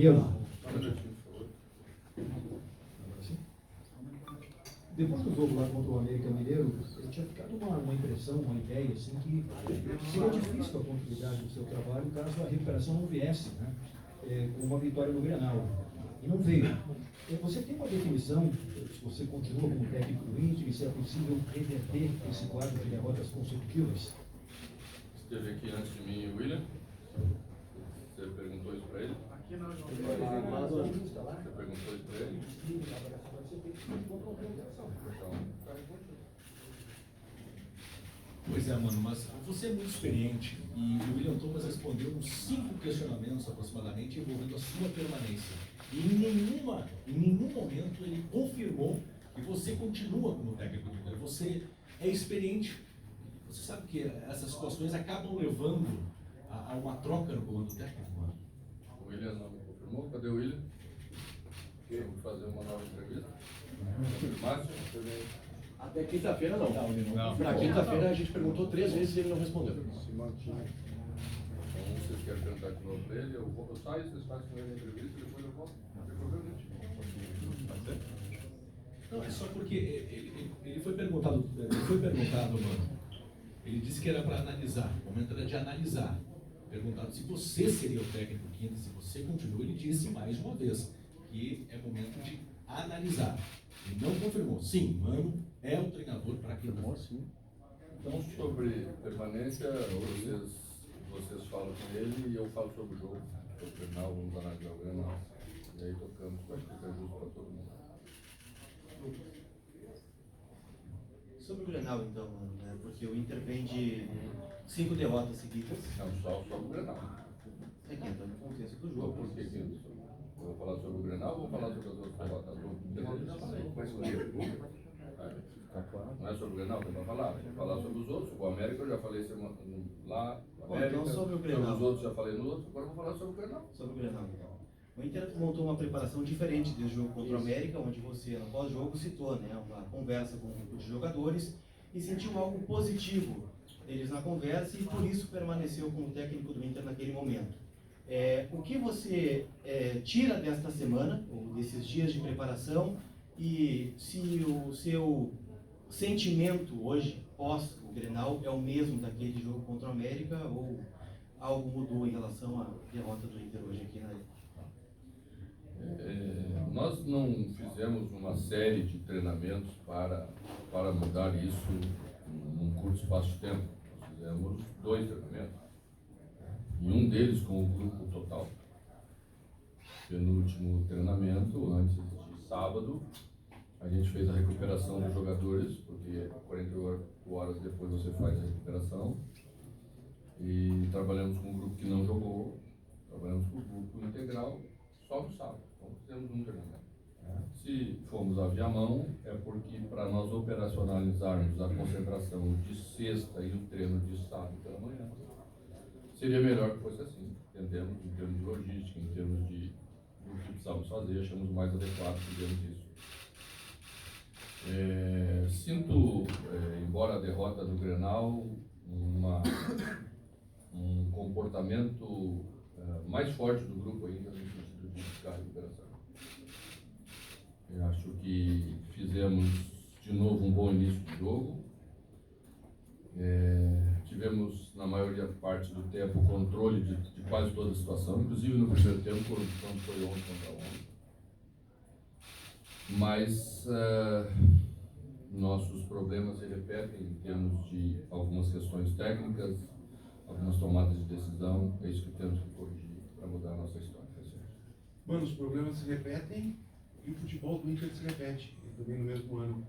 Mineiro. Depois do jogo lá contra o América Mineiro, eu tinha ficado uma impressão, uma ideia, assim, que seria difícil a continuidade do seu trabalho caso a recuperação não viesse, né? Com uma vitória no Grenal. E não veio. Você tem uma definição, se você continua como técnico do Inter, e se é possível reverter esse quadro de derrotas consecutivas? Esteve aqui antes de mim o William. Você perguntou isso para ele? Aqui não, João. Você perguntou isso para ele? Pois é, mano, mas você é muito experiente e o William Thomas respondeu uns 5 questionamentos aproximadamente envolvendo a sua permanência. E em nenhum momento ele confirmou que você continua como técnico do Inter. Você é experiente. Você sabe que essas situações acabam levando a uma troca no comando técnico, mano. O William não me confirmou. Cadê o William? Vamos fazer uma nova entrevista. Márcio, até quinta-feira não. Não. Na quinta-feira a gente perguntou 3 vezes e ele não respondeu. Então vocês querem perguntar de novo para ele? Eu saio, vocês fazem com ele a entrevista e depois eu volto. Não tem problema, gente. Pode ser? Não, é só porque ele foi perguntado, mano. Ele disse que era para analisar, o momento era de analisar. Perguntado se você seria o técnico quinta, se você continua, ele disse mais uma vez que é momento de analisar. Ele não confirmou. Sim, Mano é o treinador para quinta. Então, sobre permanência, vocês falam com ele e eu falo sobre o jogo. No final, vamos analisar o Grenal. E aí tocamos. Acho que fica justo para todo mundo. Sobre o Grenal, então, mano, né? Porque o Inter vem de 5 derrotas seguidas. Não, só sobre o Grenal. É que entra no contexto do Por jogo. que eu vou falar sobre o Grenal ou vou falar sobre as outras derrotas? Eu já falei. Vai escolher. Não é sobre o Grenal que eu vou falar. Vou falar sobre os outros. O América eu já falei semana lá. América, então sobre o Grenal. Os outros já falei no outro. Agora eu vou falar sobre o Grenal. Sobre o Grenal, então. O Inter montou uma preparação diferente desse jogo contra o América, onde você, no pós-jogo, citou, né, uma conversa com um grupo de jogadores e sentiu algo positivo deles na conversa e por isso permaneceu como técnico do Inter naquele momento. O que você tira desta semana, ou desses dias de preparação, e se o seu sentimento hoje, pós o Grenal, é o mesmo daquele jogo contra o América ou algo mudou em relação à derrota do Inter hoje aqui na Nós não fizemos uma série de treinamentos para mudar isso num curto espaço de tempo. Nós fizemos 2 treinamentos. E um deles com o grupo total. Penúltimo treinamento, antes de sábado, a gente fez a recuperação dos jogadores, porque 48 horas depois você faz a recuperação. E trabalhamos com um grupo que não jogou, trabalhamos com o grupo integral só no sábado. Então fizemos um treinamento. Se formos a Viamão, é porque para nós operacionalizarmos a concentração de sexta e o treino de sábado pela manhã, seria melhor que fosse assim. Entendemos, em termos de logística, em termos de o que precisamos fazer, achamos mais adequado fizermos isso. Sinto, embora a derrota do Grenal, um comportamento mais forte do grupo ainda no sentido de buscar a recuperação. Eu acho que fizemos de novo um bom início de jogo. Tivemos, na maioria parte do tempo, controle de quase toda a situação, inclusive no primeiro tempo, quando foi 11 contra 11. Mas nossos problemas se repetem em termos de algumas questões técnicas, algumas tomadas de decisão. É isso que temos que corrigir para mudar a nossa história. Mano, os problemas se repetem e o futebol do Inter se repete, também no mesmo ano.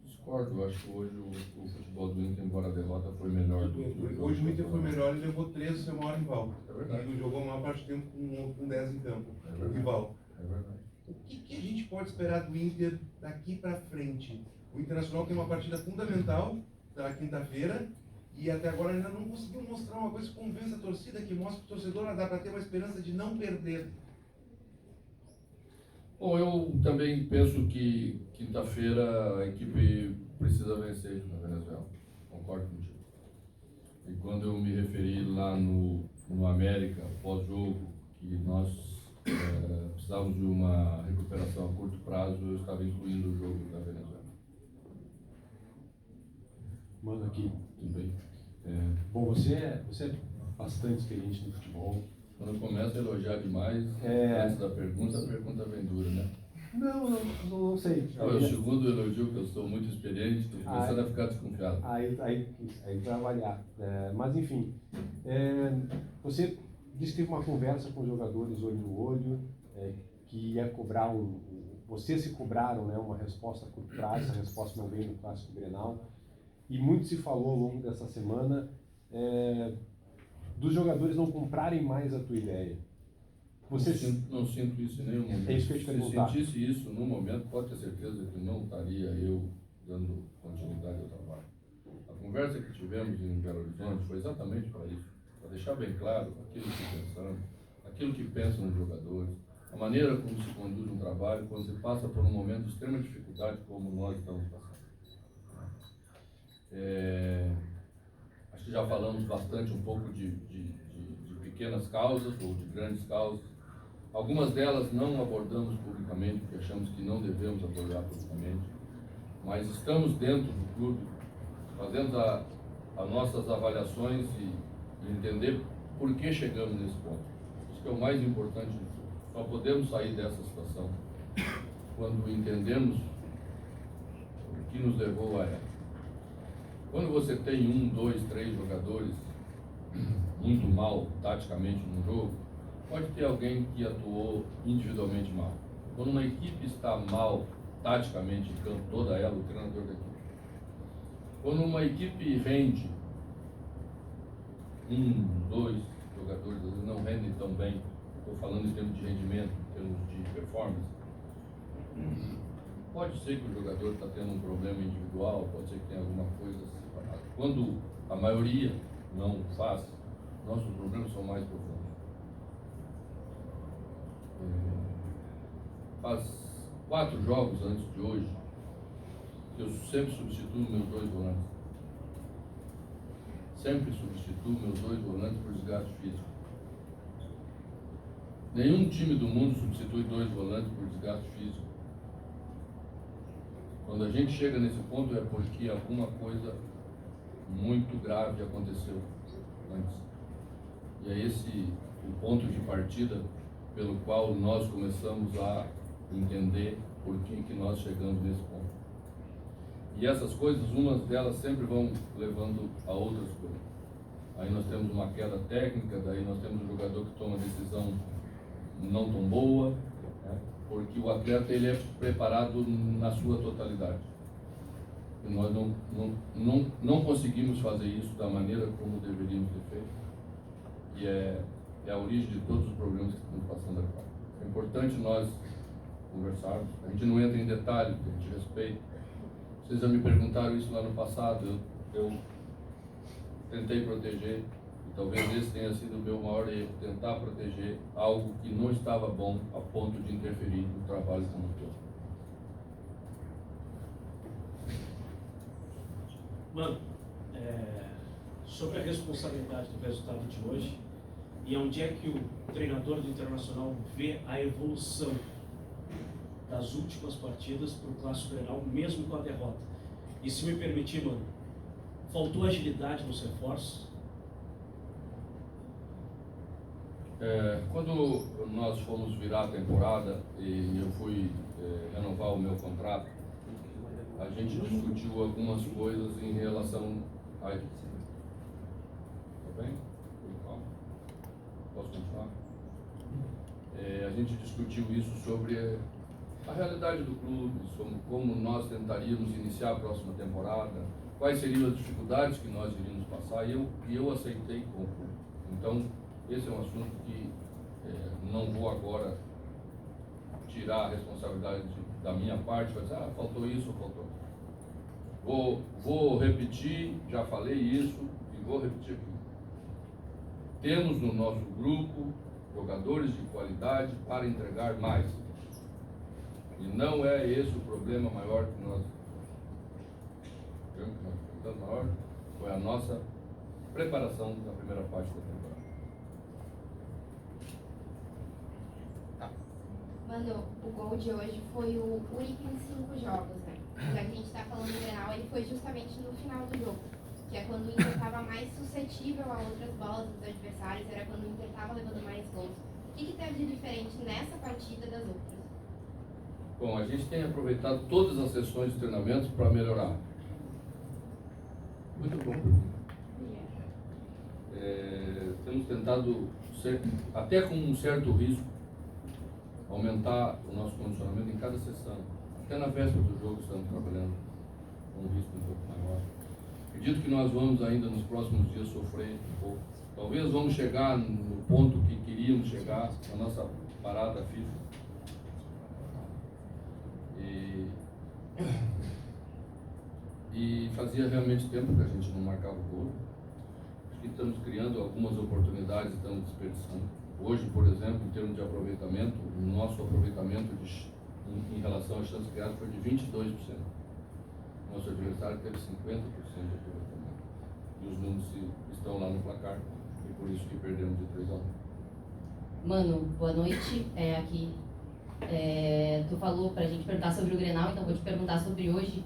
Discordo, eu acho que hoje o futebol do Inter, embora a derrota, foi melhor do que o jogo. Hoje o Inter foi melhor e levou 13 seu maior rival. É verdade. Ele não jogou a maior parte do tempo com 10 em campo, o rival. É verdade. O que a gente pode esperar do Inter daqui para frente? O Internacional tem uma partida fundamental na quinta-feira e até agora ainda não conseguiu mostrar uma coisa que convença a torcida, que mostra que o torcedor dá para ter uma esperança de não perder. Bom, eu também penso que quinta-feira a equipe precisa vencer na Venezuela. Concordo contigo. E quando eu me referi lá no América, pós-jogo, que nós precisávamos de uma recuperação a curto prazo, eu estava incluindo o jogo da Venezuela. Mano, aqui. Tudo bem? Bom, você é bastante experiente no futebol. Quando começa a elogiar demais, antes da pergunta, a pergunta vem dura, né? Não sei. É o segundo elogio que eu sou muito experiente, estou começando a ficar desconfiado. Aí vai avaliar. Mas enfim, você disse que teve uma conversa com os jogadores olho no olho, que ia cobrar vocês se cobraram, né, uma resposta a curto prazo, essa resposta não veio no Clássico Grenal, e muito se falou ao longo dessa semana dos jogadores não comprarem mais a tua ideia. Você Não sinto isso em nenhum momento. É isso que eu ia te perguntar. Se sentisse isso no momento, pode ter certeza que não estaria eu dando continuidade ao trabalho. A conversa que tivemos em Belo Horizonte foi exatamente para isso, para deixar bem claro aquilo que pensamos, aquilo que pensam os jogadores, a maneira como se conduz um trabalho quando se passa por um momento de extrema dificuldade como nós estamos passando. Acho que já falamos bastante um pouco de pequenas causas ou de grandes causas. Algumas delas não abordamos publicamente, porque achamos que não devemos abordar publicamente, mas estamos dentro do clube, fazendo as nossas avaliações e entender por que chegamos nesse ponto. Isso que é o mais importante de tudo. Só podemos sair dessa situação quando entendemos o que nos levou a ela. Quando você tem 1, 2, 3 jogadores muito mal taticamente no jogo, pode ter alguém que atuou individualmente mal. Quando uma equipe está mal taticamente em campo, toda ela, o treinador da equipe. Quando uma equipe rende 1, 2 jogadores, às vezes não rendem tão bem, estou falando em termos de rendimento, em termos de performance, pode ser que o jogador está tendo um problema individual, pode ser que tenha alguma coisa separada. Quando a maioria não faz, nossos problemas são mais profundos. Faz 4 jogos antes de hoje que eu sempre substituo meus 2 volantes. Sempre substituo meus 2 volantes por desgaste físico. Nenhum time do mundo substitui 2 volantes por desgaste físico. Quando a gente chega nesse ponto é porque alguma coisa muito grave aconteceu antes. E é esse o ponto de partida pelo qual nós começamos a entender por que nós chegamos nesse ponto. E essas coisas, umas delas sempre vão levando a outras coisas. Aí nós temos uma queda técnica, daí nós temos um jogador que toma decisão não tão boa, né? Porque o atleta ele é preparado na sua totalidade. E nós não conseguimos fazer isso da maneira como deveríamos ter feito. E é a origem de todos os problemas que estamos passando agora. É importante nós conversarmos. A gente não entra em detalhes, a gente respeita. Vocês já me perguntaram isso lá no passado. Eu tentei proteger, e talvez esse tenha sido o meu maior erro, tentar proteger algo que não estava bom a ponto de interferir no trabalho como um todo. Mano, sobre a responsabilidade do resultado de hoje e onde é que o treinador do Internacional vê a evolução das últimas partidas para o Clássico Grenal, mesmo com a derrota. E se me permitir, mano, faltou agilidade nos reforços? Quando nós fomos virar a temporada e eu fui renovar o meu contrato, a gente discutiu algumas coisas em relação a... Tá bem? Posso continuar? A gente discutiu isso sobre a realidade do clube, sobre como nós tentaríamos iniciar a próxima temporada, quais seriam as dificuldades que nós iríamos passar, e eu aceitei com o clube. Então, esse é um assunto que não vou agora tirar a responsabilidade da minha parte, vai dizer, faltou isso ou faltou. Vou repetir, já falei isso e vou repetir aqui. Temos no nosso grupo jogadores de qualidade para entregar mais. E não é esse o problema maior que nós temos maior, foi a nossa preparação da primeira parte da temporada. Mano, o gol de hoje foi o único em 5 jogos, né? Já que a gente tá falando do Grenal, ele foi justamente no final do jogo. Que é quando o Inter estava mais suscetível a outras bolas dos adversários, era quando o Inter estava levando mais gols. O que teve de diferente nessa partida das outras? Bom, a gente tem aproveitado todas as sessões de treinamento para melhorar. Muito bom. Temos tentado, até com um certo risco, aumentar o nosso condicionamento em cada sessão. Até na véspera do jogo estamos trabalhando com um risco um pouco maior. Acredito que nós vamos ainda nos próximos dias sofrer um pouco. Talvez vamos chegar no ponto que queríamos chegar na nossa parada FIFA. E fazia realmente tempo que a gente não marcava o gol. Acho que estamos criando algumas oportunidades e estamos desperdiçando. Hoje, por exemplo, em termos de aproveitamento, o nosso aproveitamento em relação às chances criadas foi de 22%. Nosso adversário teve 50% de aproveitamento. E os números estão lá no placar, e por isso que perdemos de 3-1. Mano, boa noite. Aqui, tu falou pra gente perguntar sobre o Grenal, então vou te perguntar sobre hoje.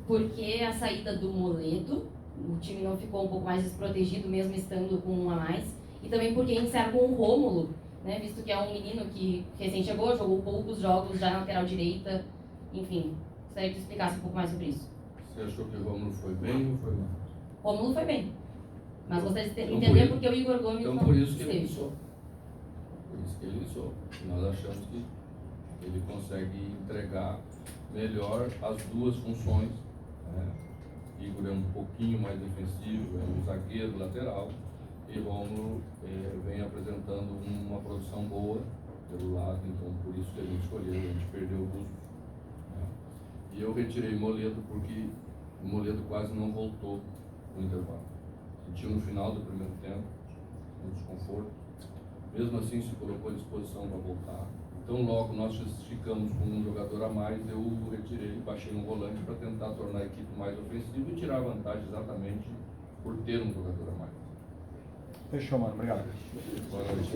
Por que a saída do Moledo? O time não ficou um pouco mais desprotegido, mesmo estando com um a mais? E também porque iniciar com o Rômulo, né? Visto que é um menino que recém chegou, jogou poucos jogos já na lateral direita. Enfim, gostaria que tu explicasse um pouco mais sobre isso. Você achou que o Rômulo foi bem ou foi mal? Rômulo foi bem. Mas gostaria de Então, entender por que o Igor Gomes então, não por isso que ele esteve. iniciou. Por isso que ele iniciou. Nós achamos que ele consegue entregar melhor as duas funções. Igor é um pouquinho mais defensivo, é um zagueiro lateral, e Rômulo vem apresentando uma produção boa pelo lado, então por isso que a gente escolheu, a gente perdeu o Bustos. E eu retirei Moledo porque o Moledo quase não voltou no intervalo. Sentiu no final do primeiro tempo um desconforto, mesmo assim se colocou à disposição para voltar. Então logo nós ficamos com um jogador a mais, eu retirei, baixei um volante para tentar tornar a equipe mais ofensiva e tirar vantagem exatamente por ter um jogador a mais. Fechou, mano. Obrigado. Boa noite.